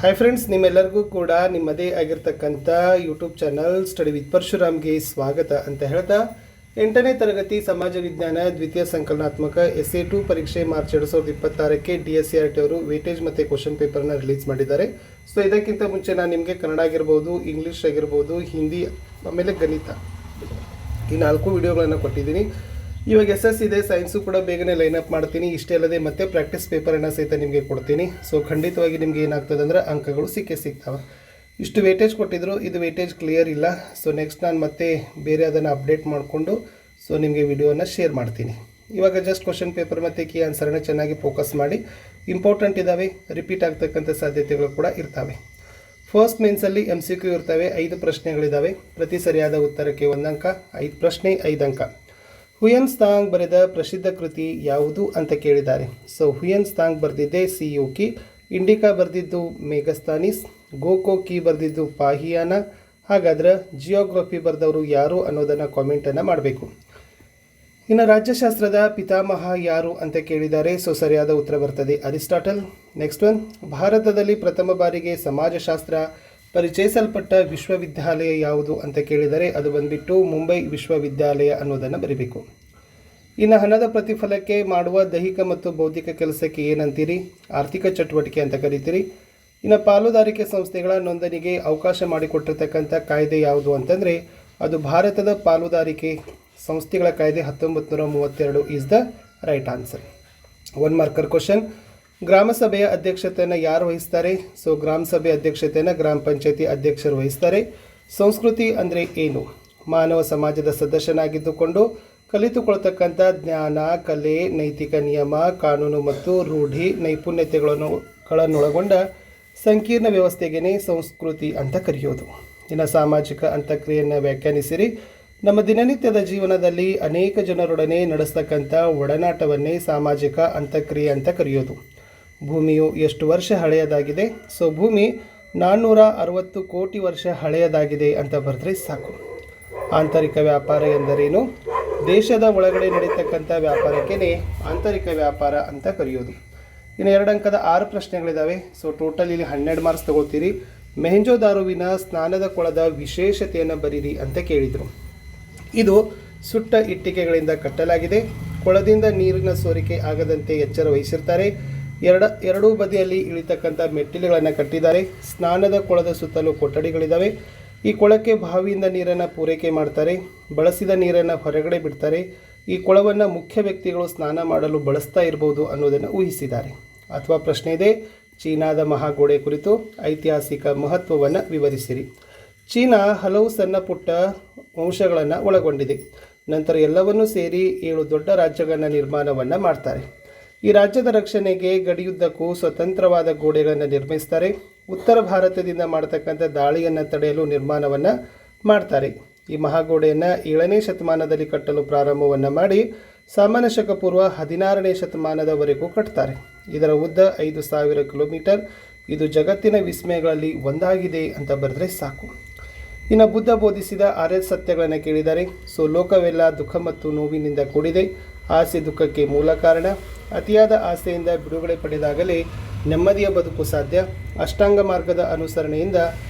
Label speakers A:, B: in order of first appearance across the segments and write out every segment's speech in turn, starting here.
A: Hi friends, ನಿಮ್ಮೆಲ್ಲರಿಗೂ ಕೂಡ ನಿಮ್ಮದೇ ಆಗಿರ್ತಕ್ಕಂಥ ಯೂಟ್ಯೂಬ್ ಚಾನಲ್ ಸ್ಟಡಿ ವಿತ್ ಪರಶುರಾಮ್ಗೆ ಸ್ವಾಗತ ಅಂತ ಹೇಳ್ತಾ 8ನೇ ತರಗತಿ ಸಮಾಜ ವಿಜ್ಞಾನ ದ್ವಿತೀಯ ಸಂಕಲನಾತ್ಮಕ SA2 ಪರೀಕ್ಷೆ ಮಾರ್ಚ್ 2026ಕ್ಕೆ DSCRT ಅವರು ವೇಟೇಜ್ ಮತ್ತು ಕ್ವಶನ್ ಪೇಪರ್ನ ರಿಲೀಸ್ ಮಾಡಿದ್ದಾರೆ. ಸೊ ಇದಕ್ಕಿಂತ ಮುಂಚೆ ನಾನು ನಿಮಗೆ ಕನ್ನಡ ಆಗಿರ್ಬೋದು, ಇಂಗ್ಲೀಷ್ ಆಗಿರ್ಬೋದು, ಹಿಂದಿ, ಆಮೇಲೆ ಗಣಿತ ಈ 4 ವಿಡಿಯೋಗಳನ್ನು ಕೊಟ್ಟಿದ್ದೀನಿ. ಇವಾಗ SS ಇದೆ, ಸೈನ್ಸು ಕೂಡ ಬೇಗನೆ ಲೈನಪ್ ಮಾಡ್ತೀನಿ. ಇಷ್ಟೇ ಅಲ್ಲದೆ ಮತ್ತೆ ಪ್ರಾಕ್ಟೀಸ್ ಪೇಪರನ್ನು ಸಹಿತ ನಿಮಗೆ ಕೊಡ್ತೀನಿ. ಸೊ ಖಂಡಿತವಾಗಿ ನಿಮಗೆ ಏನಾಗ್ತದೆ ಅಂದರೆ ಅಂಕಗಳು ಸಿಗ್ತವೆ. ಇಷ್ಟು ವೇಟೇಜ್ ಕೊಟ್ಟಿದ್ರು, ಇದು ವೇಟೇಜ್ ಕ್ಲಿಯರ್ ಇಲ್ಲ. ಸೊ ನೆಕ್ಸ್ಟ್ ನಾನು ಮತ್ತೆ ಬೇರೆ ಅದನ್ನು ಅಪ್ಡೇಟ್ ಮಾಡಿಕೊಂಡು ಸೊ ನಿಮಗೆ ವಿಡಿಯೋನ ಶೇರ್ ಮಾಡ್ತೀನಿ. ಇವಾಗ ಜಸ್ಟ್ ಕ್ವಶನ್ ಪೇಪರ್ ಮತ್ತು ಕೀ ಆನ್ಸರನ್ನು ಚೆನ್ನಾಗಿ ಫೋಕಸ್ ಮಾಡಿ. ಇಂಪಾರ್ಟೆಂಟ್ ಇದ್ದಾವೆ, ರಿಪೀಟ್ ಆಗ್ತಕ್ಕಂಥ ಸಾಧ್ಯತೆಗಳು ಕೂಡ ಇರ್ತವೆ. ಫಸ್ಟ್ ಮೇನ್ಸಲ್ಲಿ MCQ ಇರ್ತವೆ. 5 ಪ್ರಶ್ನೆಗಳಿದ್ದಾವೆ. ಪ್ರತಿ ಸರಿಯಾದ ಉತ್ತರಕ್ಕೆ 1 ಅಂಕ. 5 ಪ್ರಶ್ನೆ 5 ಅಂಕ. ಹುಯನ್ ತ್ಸಾಂಗ್ ಬರೆದ ಪ್ರಸಿದ್ಧ ಕೃತಿ ಯಾವುದು ಅಂತ ಕೇಳಿದ್ದಾರೆ. ಸೊ ಹುಯನ್ ತ್ಸಾಂಗ್ ಬರೆದಿದ್ದೆ ಸಿಯೋಕಿ, ಇಂಡಿಕಾ ಬರೆದಿದ್ದು ಮೇಘಸ್ತಾನಿಸ್, ಗೋಕೋ ಕಿ ಬರೆದಿದ್ದು ಪಾಹಿಯಾನ. ಹಾಗಾದ್ರೆ ಜಿಯೋಗ್ರಫಿ ಬರೆದವರು ಯಾರು ಅನ್ನೋದನ್ನು ಕಾಮೆಂಟನ್ನು ಮಾಡಬೇಕು. ಇನ್ನು ರಾಜ್ಯಶಾಸ್ತ್ರದ ಪಿತಾಮಹ ಯಾರು ಅಂತ ಕೇಳಿದ್ದಾರೆ. ಸೊ ಸರಿಯಾದ ಉತ್ತರ ಬರ್ತದೆ ಅರಿಸ್ಟಾಟಲ್. ನೆಕ್ಸ್ಟ್ ಒನ್, ಭಾರತದಲ್ಲಿ ಪ್ರಥಮ ಬಾರಿಗೆ ಸಮಾಜಶಾಸ್ತ್ರ ಪರಿಚಯಿಸಲ್ಪಟ್ಟ ವಿಶ್ವವಿದ್ಯಾಲಯ ಯಾವುದು ಅಂತ ಕೇಳಿದರೆ ಅದು ಬಂದ್ಬಿಟ್ಟು ಮುಂಬೈ ವಿಶ್ವವಿದ್ಯಾಲಯ ಅನ್ನೋದನ್ನು ಬರೀಬೇಕು. ಇನ್ನು ಹಣದ ಪ್ರತಿಫಲಕ್ಕೆ ಮಾಡುವ ದೈಹಿಕ ಮತ್ತು ಬೌದ್ಧಿಕ ಕೆಲಸಕ್ಕೆ ಏನಂತೀರಿ? ಆರ್ಥಿಕ ಚಟುವಟಿಕೆ ಅಂತ ಕರಿತೀರಿ. ಇನ್ನು ಪಾಲುದಾರಿಕೆ ಸಂಸ್ಥೆಗಳ ನೋಂದಣಿಗೆ ಅವಕಾಶ ಮಾಡಿಕೊಟ್ಟಿರ್ತಕ್ಕಂಥ ಕಾಯ್ದೆ ಯಾವುದು ಅಂತಂದರೆ ಅದು ಭಾರತದ ಪಾಲುದಾರಿಕೆ ಸಂಸ್ಥೆಗಳ ಕಾಯ್ದೆ 1932 is the right answer. 1 marker question. ಗ್ರಾಮ ಸಭೆಯ ಅಧ್ಯಕ್ಷತೆಯನ್ನು ಯಾರು ವಹಿಸ್ತಾರೆ? ಸೊ ಗ್ರಾಮ ಸಭೆ ಅಧ್ಯಕ್ಷತೆಯನ್ನು ಗ್ರಾಮ ಪಂಚಾಯತಿ ಅಧ್ಯಕ್ಷರು ವಹಿಸ್ತಾರೆ. ಸಂಸ್ಕೃತಿ ಅಂದರೆ ಏನು? ಮಾನವ ಸಮಾಜದ ಸದಸ್ಯನಾಗಿದ್ದುಕೊಂಡು ಕಲಿತುಕೊಳ್ತಕ್ಕಂಥ ಜ್ಞಾನ, ಕಲೆ, ನೈತಿಕ ನಿಯಮ, ಕಾನೂನು ಮತ್ತು ರೂಢಿ ನೈಪುಣ್ಯತೆಗಳನ್ನೊಳಗೊಂಡ ಸಂಕೀರ್ಣ ವ್ಯವಸ್ಥೆಗೇ ಸಂಸ್ಕೃತಿ ಅಂತ ಕರೆಯೋದು. ಇನ್ನು ಸಾಮಾಜಿಕ ಅಂತಕ್ರಿಯೆಯನ್ನು ವ್ಯಾಖ್ಯಾನಿಸಿರಿ. ನಮ್ಮ ದಿನನಿತ್ಯದ ಜೀವನದಲ್ಲಿ ಅನೇಕ ಜನರೊಡನೆ ನಡೆಸ್ತಕ್ಕಂಥ ಒಡನಾಟವನ್ನೇ ಸಾಮಾಜಿಕ ಅಂತಕ್ರಿಯೆ ಅಂತ ಕರೆಯೋದು. ಭೂಮಿಯು ಎಷ್ಟು ವರ್ಷ ಹಳೆಯದಾಗಿದೆ? ಸೊ ಭೂಮಿ 460 ಕೋಟಿ ವರ್ಷ ಹಳೆಯದಾಗಿದೆ ಅಂತ ಬರೆದ್ರೆ ಸಾಕು. ಆಂತರಿಕ ವ್ಯಾಪಾರ ಎಂದರೇನು? ದೇಶದ ಒಳಗಡೆ ನಡೀತಕ್ಕಂಥ ವ್ಯಾಪಾರಕ್ಕೇ ಆಂತರಿಕ ವ್ಯಾಪಾರ ಅಂತ ಕರೆಯೋದು. ಇನ್ನು 2 ಅಂಕದ 6 ಪ್ರಶ್ನೆಗಳಿದ್ದಾವೆ. ಸೊ ಟೋಟಲ್ ಇಲ್ಲಿ 12 ಮಾರ್ಕ್ಸ್ ತಗೋತೀರಿ. ಮೆಹೆಂಜೋದಾರೊವಿನ ಸ್ನಾನದ ಕೊಳದ ವಿಶೇಷತೆಯನ್ನು ಬರೀರಿ ಅಂತ ಕೇಳಿದರು. ಇದು ಸುಟ್ಟ ಇಟ್ಟಿಗೆಗಳಿಂದ ಕಟ್ಟಲಾಗಿದೆ. ಕೊಳದಿಂದ ನೀರಿನ ಸೋರಿಕೆ ಆಗದಂತೆ ಎಚ್ಚರ ವಹಿಸಿರ್ತಾರೆ. ಎರಡೂ ಬದಿಯಲ್ಲಿ ಇಳಿತಕ್ಕಂಥ ಮೆಟ್ಟಿಲುಗಳನ್ನು ಕಟ್ಟಿದ್ದಾರೆ. ಸ್ನಾನದ ಕೊಳದ ಸುತ್ತಲೂ ಕೊಠಡಿಗಳಿದ್ದಾವೆ. ಈ ಕೊಳಕ್ಕೆ ಬಾವಿಯಿಂದ ನೀರನ್ನು ಪೂರೈಕೆ ಮಾಡ್ತಾರೆ. ಬಳಸಿದ ನೀರನ್ನು ಹೊರಗಡೆ ಬಿಡ್ತಾರೆ. ಈ ಕೊಳವನ್ನು ಮುಖ್ಯ ವ್ಯಕ್ತಿಗಳು ಸ್ನಾನ ಮಾಡಲು ಬಳಸ್ತಾ ಇರ್ಬೋದು ಅನ್ನೋದನ್ನು ಊಹಿಸಿದ್ದಾರೆ. ಅಥವಾ ಪ್ರಶ್ನೆ ಇದೆ, ಚೀನಾದ ಮಹಾಗೋಡೆ ಕುರಿತು ಐತಿಹಾಸಿಕ ಮಹತ್ವವನ್ನು ವಿವರಿಸಿರಿ. ಚೀನಾ ಹಲವು ಸಣ್ಣ ಪುಟ್ಟ ವಂಶಗಳನ್ನು ಒಳಗೊಂಡಿದೆ. ನಂತರ ಎಲ್ಲವನ್ನೂ ಸೇರಿ 7 ದೊಡ್ಡ ರಾಜ್ಯಗಳ ನಿರ್ಮಾಣವನ್ನು ಮಾಡ್ತಾರೆ. ಈ ರಾಜ್ಯದ ರಕ್ಷಣೆಗೆ ಗಡಿಯುದ್ದಕ್ಕೂ ಸ್ವತಂತ್ರವಾದ ಗೋಡೆಗಳನ್ನು ನಿರ್ಮಿಸ್ತಾರೆ. ಉತ್ತರ ಭಾರತದಿಂದ ಮಾಡತಕ್ಕಂಥ ದಾಳಿಯನ್ನು ತಡೆಯಲು ನಿರ್ಮಾಣವನ್ನು ಮಾಡ್ತಾರೆ. ಈ ಮಹಾಗೋಡೆಯನ್ನು 7ನೇ ಶತಮಾನದಲ್ಲಿ ಕಟ್ಟಲು ಪ್ರಾರಂಭವನ್ನು ಮಾಡಿ ಸಾಮಾನ್ಯ ಶಕ ಪೂರ್ವ 16ನೇ ಶತಮಾನದವರೆಗೂ ಕಟ್ತಾರೆ. ಇದರ ಉದ್ದ 5000 ಕಿಲೋಮೀಟರ್. ಇದು ಜಗತ್ತಿನ ವಿಸ್ಮಯಗಳಲ್ಲಿ ಒಂದಾಗಿದೆ ಅಂತ ಬರೆದ್ರೆ ಸಾಕು. ಇನ್ನು ಬುದ್ಧ ಬೋಧಿಸಿದ 6 ಸತ್ಯಗಳನ್ನು ಕೇಳಿದ್ದಾರೆ. ಸೊ ಲೋಕವೆಲ್ಲ ದುಃಖ ಮತ್ತು ನೋವಿನಿಂದ ಕೂಡಿದೆ. ಆಸೆ ದುಃಖಕ್ಕೆ ಮೂಲ ಕಾರಣ. ಅತಿಯಾದ ಆಸೆಯಿಂದ ಬಿಡುಗಡೆ ಪಡೆದಾಗಲೇ ನೆಮ್ಮದಿಯ ಬದುಕು ಸಾಧ್ಯ. ಅಷ್ಟಾಂಗ ಮಾರ್ಗದ ಅನುಸರಣೆಯಿಂದ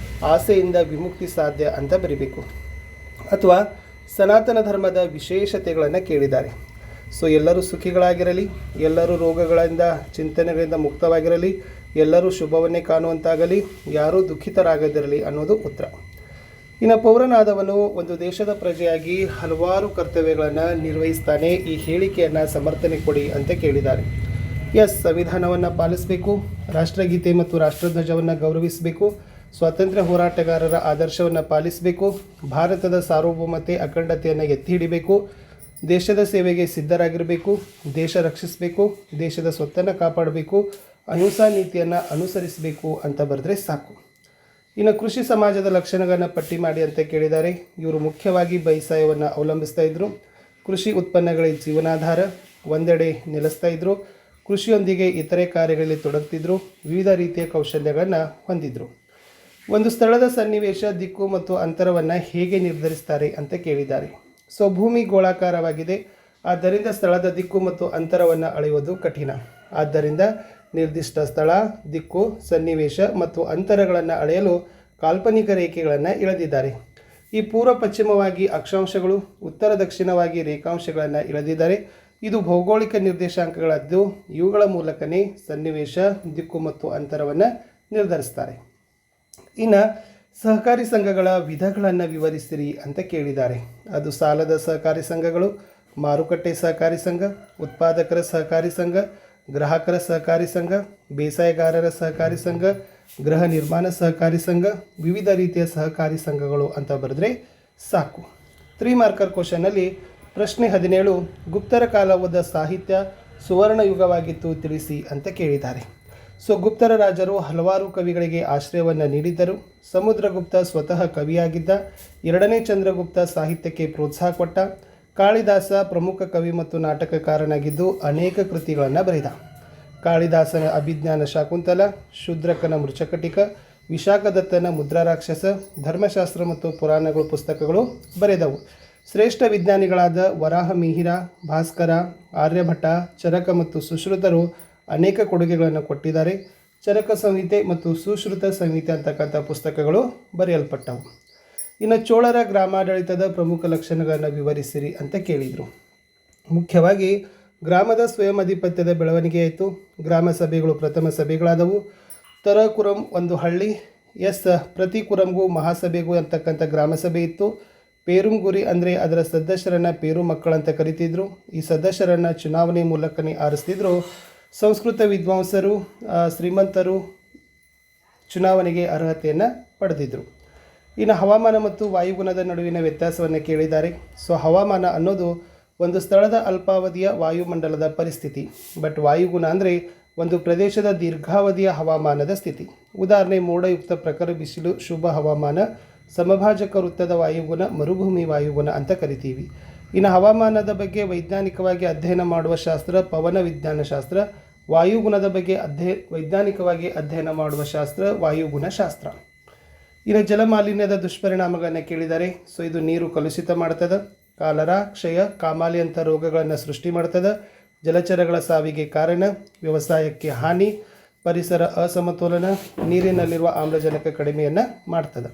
A: ಆಸೆಯಿಂದ ವಿಮುಕ್ತಿ ಸಾಧ್ಯ ಅಂತ ಬರೀಬೇಕು. ಅಥವಾ ಸನಾತನ ಧರ್ಮದ ವಿಶೇಷತೆಗಳನ್ನು ಕೇಳಿದ್ದಾರೆ. ಸೊ ಎಲ್ಲರೂ ಸುಖಿಗಳಾಗಿರಲಿ, ಎಲ್ಲರೂ ರೋಗಗಳಿಂದ ಚಿಂತನೆಗಳಿಂದ ಮುಕ್ತವಾಗಿರಲಿ, ಎಲ್ಲರೂ ಶುಭವನ್ನೇ ಕಾಣುವಂತಾಗಲಿ, ಯಾರೂ ದುಃಖಿತರಾಗದಿರಲಿ ಅನ್ನೋದು ಉತ್ತರ. ಇನ್ನು ಪೌರನಾದವನು ಒಂದು ದೇಶದ ಪ್ರಜೆಯಾಗಿ ಹಲವಾರು ಕರ್ತವ್ಯಗಳನ್ನು ನಿರ್ವಹಿಸ್ತಾನೆ. ಈ ಹೇಳಿಕೆಯನ್ನು ಸಮರ್ಥನೆ ಕೊಡಿ ಅಂತ ಕೇಳಿದ್ದಾರೆ. ಸಂವಿಧಾನವನ್ನು ಪಾಲಿಸಬೇಕು, ರಾಷ್ಟ್ರಗೀತೆ ಮತ್ತು ರಾಷ್ಟ್ರಧ್ವಜವನ್ನು ಗೌರವಿಸಬೇಕು, ಸ್ವಾತಂತ್ರ್ಯ ಹೋರಾಟಗಾರರ ಆದರ್ಶವನ್ನು ಪಾಲಿಸಬೇಕು, ಭಾರತದ ಸಾರ್ವಭೌಮತೆ ಅಖಂಡತೆಯನ್ನು ಎತ್ತಿ ಹಿಡಿಬೇಕು, ದೇಶದ ಸೇವೆಗೆ ಸಿದ್ಧರಾಗಿರಬೇಕು, ದೇಶ ರಕ್ಷಿಸಬೇಕು, ದೇಶದ ಸ್ವತ್ತನ್ನು ಕಾಪಾಡಬೇಕು, ಅಹಿಂಸಾ ನೀತಿಯನ್ನು ಅನುಸರಿಸಬೇಕು ಅಂತ ಬರೆದ್ರೆ ಸಾಕು. ಇನ್ನು ಕೃಷಿ ಸಮಾಜದ ಲಕ್ಷಣಗಳನ್ನು ಪಟ್ಟಿ ಮಾಡಿ ಅಂತ ಕೇಳಿದ್ದಾರೆ. ಇವರು ಮುಖ್ಯವಾಗಿ ಬೇಸಾಯವನ್ನು ಅವಲಂಬಿಸ್ತಾ ಇದ್ದರು. ಕೃಷಿ ಉತ್ಪನ್ನಗಳೇ ಜೀವನಾಧಾರ. ಒಂದೆಡೆ ನೆಲೆಸ್ತಾ ಇದ್ದರು. ಕೃಷಿಯೊಂದಿಗೆ ಇತರೆ ಕಾರ್ಯಗಳಲ್ಲಿ ತೊಡಗ್ತಿದ್ರು. ವಿವಿಧ ರೀತಿಯ ಕೌಶಲ್ಯಗಳನ್ನು ಹೊಂದಿದ್ರು. ಒಂದು ಸ್ಥಳದ ಸನ್ನಿವೇಶ, ದಿಕ್ಕು ಮತ್ತು ಅಂತರವನ್ನು ಹೇಗೆ ನಿರ್ಧರಿಸ್ತಾರೆ ಅಂತ ಕೇಳಿದ್ದಾರೆ. ಸೊ ಭೂಮಿ ಗೋಳಾಕಾರವಾಗಿದೆ. ಆದ್ದರಿಂದ ಸ್ಥಳದ ದಿಕ್ಕು ಮತ್ತು ಅಂತರವನ್ನು ಅಳೆಯುವುದು ಕಠಿಣ. ಆದ್ದರಿಂದ ನಿರ್ದಿಷ್ಟ ಸ್ಥಳ, ದಿಕ್ಕು, ಸನ್ನಿವೇಶ ಮತ್ತು ಅಂತರಗಳನ್ನು ಅಳೆಯಲು ಕಾಲ್ಪನಿಕ ರೇಖೆಗಳನ್ನು ಎಳೆದಿದ್ದಾರೆ. ಈ ಪೂರ್ವ ಪಶ್ಚಿಮವಾಗಿ ಅಕ್ಷಾಂಶಗಳು, ಉತ್ತರ ದಕ್ಷಿಣವಾಗಿ ರೇಖಾಂಶಗಳನ್ನು ಎಳೆದಿದ್ದಾರೆ. ಇದು ಭೌಗೋಳಿಕ ನಿರ್ದೇಶಾಂಕಗಳದ್ದು. ಇವುಗಳ ಮೂಲಕನೇ ಸನ್ನಿವೇಶ, ದಿಕ್ಕು ಮತ್ತು ಅಂತರವನ್ನು ನಿರ್ಧರಿಸ್ತಾರೆ. ಇನ್ನು ಸಹಕಾರಿ ಸಂಘಗಳ ವಿಧಗಳನ್ನು ವಿವರಿಸಿರಿ ಅಂತ ಕೇಳಿದ್ದಾರೆ. ಅದು ಸಾಲದ ಸಹಕಾರಿ ಸಂಘಗಳು, ಮಾರುಕಟ್ಟೆ ಸಹಕಾರಿ ಸಂಘ, ಉತ್ಪಾದಕರ ಸಹಕಾರಿ ಸಂಘ, ಗ್ರಾಹಕರ ಸಹಕಾರಿ ಸಂಘ, ಬೇಸಾಯಗಾರರ ಸಹಕಾರಿ ಸಂಘ, ಗೃಹ ನಿರ್ಮಾಣ ಸಹಕಾರಿ ಸಂಘ, ವಿವಿಧ ರೀತಿಯ ಸಹಕಾರಿ ಸಂಘಗಳು ಅಂತ ಬರೆದ್ರೆ ಸಾಕು. 3 ಮಾರ್ಕರ್ ಕ್ವಶನಲ್ಲಿ ಪ್ರಶ್ನೆ 17 ಗುಪ್ತರ ಕಾಲದ ಸಾಹಿತ್ಯ ಸುವರ್ಣ ಯುಗವಾಗಿತ್ತು ತಿಳಿಸಿ ಅಂತ ಕೇಳಿದ್ದಾರೆ. ಗುಪ್ತರ ರಾಜರು ಹಲವಾರು ಕವಿಗಳಿಗೆ ಆಶ್ರಯವನ್ನು ನೀಡಿದ್ದರು. ಸಮುದ್ರಗುಪ್ತ ಸ್ವತಃ ಕವಿಯಾಗಿದ್ದ. 2ನೇ ಚಂದ್ರಗುಪ್ತ ಸಾಹಿತ್ಯಕ್ಕೆ ಪ್ರೋತ್ಸಾಹ ಕೊಟ್ಟ. ಕಾಳಿದಾಸ ಪ್ರಮುಖ ಕವಿ ಮತ್ತು ನಾಟಕಕಾರನಾಗಿದ್ದು ಅನೇಕ ಕೃತಿಗಳನ್ನು ಬರೆದ. ಕಾಳಿದಾಸನ ಅಭಿಜ್ಞಾನ ಶಾಕುಂತಲ, ಶೂದ್ರಕನ ಮೃಚ್ಛಕಟಿಕ, ವಿಶಾಖದತ್ತನ ಮುದ್ರಾರಾಕ್ಷಸ, ಧರ್ಮಶಾಸ್ತ್ರ ಮತ್ತು ಪುರಾಣಗಳು ಪುಸ್ತಕಗಳು ಬರೆದವು. ಶ್ರೇಷ್ಠ ವಿಜ್ಞಾನಿಗಳಾದ ವರಾಹ ಮಿಹಿರ, ಭಾಸ್ಕರ, ಆರ್ಯಭಟ, ಚರಕ ಮತ್ತು ಸುಶ್ರುತರು ಅನೇಕ ಕೊಡುಗೆಗಳನ್ನು ಕೊಟ್ಟಿದ್ದಾರೆ. ಚರಕ ಸಂಹಿತೆ ಮತ್ತು ಸುಶ್ರುತ ಸಂಹಿತೆ ಅಂತಕ್ಕಂಥ ಪುಸ್ತಕಗಳು ಬರೆಯಲ್ಪಟ್ಟವು. ಇನ್ನು ಚೋಳರ ಗ್ರಾಮಾಡಳಿತದ ಪ್ರಮುಖ ಲಕ್ಷಣಗಳನ್ನು ವಿವರಿಸಿರಿ ಅಂತ ಕೇಳಿದರು. ಮುಖ್ಯವಾಗಿ ಗ್ರಾಮದ ಸ್ವಯಂ ಅಧಿಪತ್ಯದ ಬೆಳವಣಿಗೆಯಾಯಿತು. ಗ್ರಾಮ ಸಭೆಗಳು ಪ್ರಥಮ ಸಭೆಗಳಾದವು. ತರಕುರಂ ಒಂದು ಹಳ್ಳಿ. ಪ್ರತಿ ಕುರಂಗೂ ಮಹಾಸಭೆಗೂ ಅಂತಕ್ಕಂಥ ಗ್ರಾಮ ಸಭೆ ಇತ್ತು. ಪೇರುಂಗುರಿ ಅಂದರೆ ಅದರ ಸದಸ್ಯರನ್ನು ಪೇರು ಮಕ್ಕಳಂತ ಕರಿತಿದ್ರು. ಈ ಸದಸ್ಯರನ್ನು ಚುನಾವಣೆ ಮೂಲಕನೇ ಆರಿಸ್ತಿದ್ರು. ಸಂಸ್ಕೃತ ವಿದ್ವಾಂಸರು, ಶ್ರೀಮಂತರು ಚುನಾವಣೆಗೆ ಅರ್ಹತೆಯನ್ನು ಪಡೆದಿದ್ದರು. ಇನ್ನು ಹವಾಮಾನ ಮತ್ತು ವಾಯುಗುಣದ ನಡುವಿನ ವ್ಯತ್ಯಾಸವನ್ನು ಕೇಳಿದ್ದಾರೆ. ಹವಾಮಾನ ಅನ್ನೋದು ಒಂದು ಸ್ಥಳದ ಅಲ್ಪಾವಧಿಯ ವಾಯುಮಂಡಲದ ಪರಿಸ್ಥಿತಿ. ಬಟ್ ವಾಯುಗುಣ ಅಂದರೆ ಒಂದು ಪ್ರದೇಶದ ದೀರ್ಘಾವಧಿಯ ಹವಾಮಾನದ ಸ್ಥಿತಿ. ಉದಾಹರಣೆ ಮೋಡಯುಕ್ತ ಪ್ರಖರ ಬಿಸಿಲು ಶುಭ ಹವಾಮಾನ, ಸಮಭಾಜಕ ವೃತ್ತದ ವಾಯುಗುಣ ಮರುಭೂಮಿ ವಾಯುಗುಣ ಅಂತ ಕರಿತೀವಿ. ಇನ್ನು ಹವಾಮಾನದ ಬಗ್ಗೆ ವೈಜ್ಞಾನಿಕವಾಗಿ ಅಧ್ಯಯನ ಮಾಡುವ ಶಾಸ್ತ್ರ ಪವನ ವಿಜ್ಞಾನ ಶಾಸ್ತ್ರ. ವಾಯುಗುಣದ ಬಗ್ಗೆ ವೈಜ್ಞಾನಿಕವಾಗಿ ಅಧ್ಯಯನ ಮಾಡುವ ಶಾಸ್ತ್ರ ವಾಯುಗುಣ ಶಾಸ್ತ್ರ. ಇನ್ನು ಜಲಮಾಲಿನ್ಯದ ದುಷ್ಪರಿಣಾಮಗಳನ್ನು ಕೇಳಿದ್ದಾರೆ. ಇದು ನೀರು ಕಲುಷಿತ ಮಾಡ್ತದೆ. ಕಾಲರ, ಕ್ಷಯ, ಕಾಮಾಲೆ ಅಂತ ರೋಗಗಳನ್ನು ಸೃಷ್ಟಿ ಮಾಡ್ತದೆ. ಜಲಚರಗಳ ಸಾವಿಗೆ ಕಾರಣ, ವ್ಯವಸಾಯಕ್ಕೆ ಹಾನಿ, ಪರಿಸರ ಅಸಮತೋಲನ, ನೀರಿನಲ್ಲಿರುವ ಆಮ್ಲಜನಕ ಕಡಿಮೆಯನ್ನು ಮಾಡ್ತದೆ.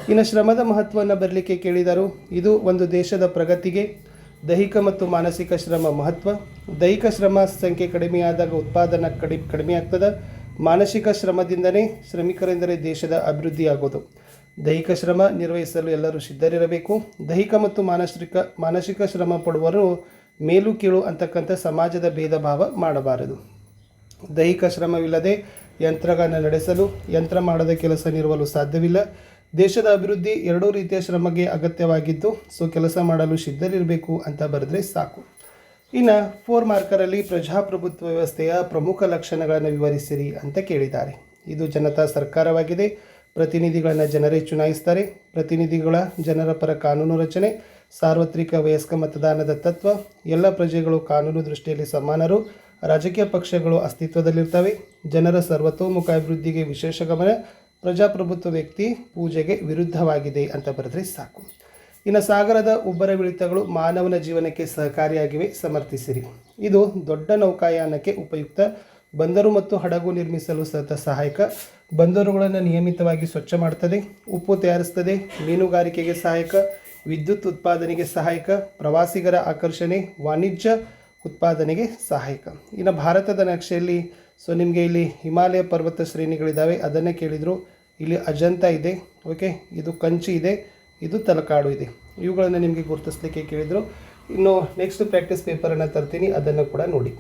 A: ಇನ್ನು ಶ್ರಮದ ಮಹತ್ವವನ್ನು ಬರಲಿಕ್ಕೆ ಕೇಳಿದರು. ಇದು ಒಂದು ದೇಶದ ಪ್ರಗತಿಗೆ ದೈಹಿಕ ಮತ್ತು ಮಾನಸಿಕ ಶ್ರಮ ಮಹತ್ವ. ದೈಹಿಕ ಶ್ರಮ ಸಂಖ್ಯೆ ಕಡಿಮೆಯಾದಾಗ ಉತ್ಪಾದನೆ ಕಡಿಮೆ ಆಗ್ತದೆ. ಮಾನಸಿಕ ಶ್ರಮದಿಂದಲೇ ಶ್ರಮಿಕರೆಂದರೆ ದೇಶದ ಅಭಿವೃದ್ಧಿಯಾಗೋದು. ದೈಹಿಕ ಶ್ರಮ ನಿರ್ವಹಿಸಲು ಎಲ್ಲರೂ ಸಿದ್ಧರಿರಬೇಕು. ದೈಹಿಕ ಮತ್ತು ಮಾನಸಿಕ ಶ್ರಮ ಪಡುವರು ಮೇಲು ಕೀಳು ಅಂತಕ್ಕಂಥ ಸಮಾಜದ ಭೇದ ಭಾವ ಮಾಡಬಾರದು. ದೈಹಿಕ ಶ್ರಮವಿಲ್ಲದೆ ಯಂತ್ರಗಳನ್ನು ನಡೆಸಲು, ಯಂತ್ರ ಮಾಡದ ಕೆಲಸ ನಿರ್ವಲು ಸಾಧ್ಯವಿಲ್ಲ. ದೇಶದ ಅಭಿವೃದ್ಧಿ ಎರಡೂ ರೀತಿಯ ಶ್ರಮಗೆ ಅಗತ್ಯವಾಗಿದ್ದು ಕೆಲಸ ಮಾಡಲು ಸಿದ್ಧರಿರಬೇಕು ಅಂತ ಬರೆದ್ರೆ ಸಾಕು. ಇನ್ನು 4 ಮಾರ್ಕರಲ್ಲಿ ಪ್ರಜಾಪ್ರಭುತ್ವ ವ್ಯವಸ್ಥೆಯ ಪ್ರಮುಖ ಲಕ್ಷಣಗಳನ್ನು ವಿವರಿಸಿರಿ ಅಂತ ಕೇಳಿದ್ದಾರೆ. ಇದು ಜನತಾ ಸರ್ಕಾರವಾಗಿದೆ. ಪ್ರತಿನಿಧಿಗಳನ್ನು ಜನರೇ ಚುನಾಯಿಸ್ತಾರೆ. ಪ್ರತಿನಿಧಿಗಳ ಜನರ ಪರ ಕಾನೂನು ರಚನೆ, ಸಾರ್ವತ್ರಿಕ ವಯಸ್ಕ ಮತದಾನದ ತತ್ವ, ಎಲ್ಲ ಪ್ರಜೆಗಳು ಕಾನೂನು ದೃಷ್ಟಿಯಲ್ಲಿ ಸಮಾನರು, ರಾಜಕೀಯ ಪಕ್ಷಗಳು ಅಸ್ತಿತ್ವದಲ್ಲಿರ್ತವೆ, ಜನರ ಸರ್ವತೋಮುಖ ಅಭಿವೃದ್ಧಿಗೆ ವಿಶೇಷ ಗಮನ, ಪ್ರಜಾಪ್ರಭುತ್ವ ವ್ಯಕ್ತಿ ಪೂಜೆಗೆ ವಿರುದ್ಧವಾಗಿದೆ ಅಂತ ಬರೆದ್ರೆ ಸಾಕು. ಇನ್ನು ಸಾಗರದ ಉಬ್ಬರವಿಳಿತಗಳು ಮಾನವನ ಜೀವನಕ್ಕೆ ಸಹಕಾರಿಯಾಗಿವೆ, ಸಮರ್ಥಿಸಿರಿ. ಇದು ದೊಡ್ಡ ನೌಕಾಯಾನಕ್ಕೆ ಉಪಯುಕ್ತ. ಬಂದರು ಮತ್ತು ಹಡಗು ನಿರ್ಮಿಸಲು ಸಹಾಯಕ. ಬಂದರುಗಳನ್ನು ನಿಯಮಿತವಾಗಿ ಸ್ವಚ್ಛ ಮಾಡ್ತದೆ. ಉಪ್ಪು ತಯಾರಿಸ್ತದೆ. ಮೀನುಗಾರಿಕೆಗೆ ಸಹಾಯಕ. ವಿದ್ಯುತ್ ಉತ್ಪಾದನೆಗೆ ಸಹಾಯಕ. ಪ್ರವಾಸಿಗರ ಆಕರ್ಷಣೆ, ವಾಣಿಜ್ಯ ಉತ್ಪಾದನೆಗೆ ಸಹಾಯಕ. ಇನ್ನು ಭಾರತದ ನಕ್ಷೆಯಲ್ಲಿ ನಿಮಗೆ ಇಲ್ಲಿ ಹಿಮಾಲಯ ಪರ್ವತ ಶ್ರೇಣಿಗಳಿದ್ದಾವೆ, ಅದನ್ನೇ ಕೇಳಿದರು. ಇಲ್ಲಿ ಅಜಂತ ಇದೆ, ಓಕೆ, ಇದು ಕಂಚಿ ಇದೆ, ಇದು ತಲಕಾಡು ಇದೆ. ಇವುಗಳನ್ನು ನಿಮಗೆ ಗುರುತಿಸಲಿಕ್ಕೆ ಕೇಳಿದರು. ಇನ್ನು ನೆಕ್ಸ್ಟ್ ಪ್ರಾಕ್ಟೀಸ್ ಪೇಪರನ್ನು ತರ್ತೀನಿ, ಅದನ್ನು ಕೂಡ ನೋಡಿ.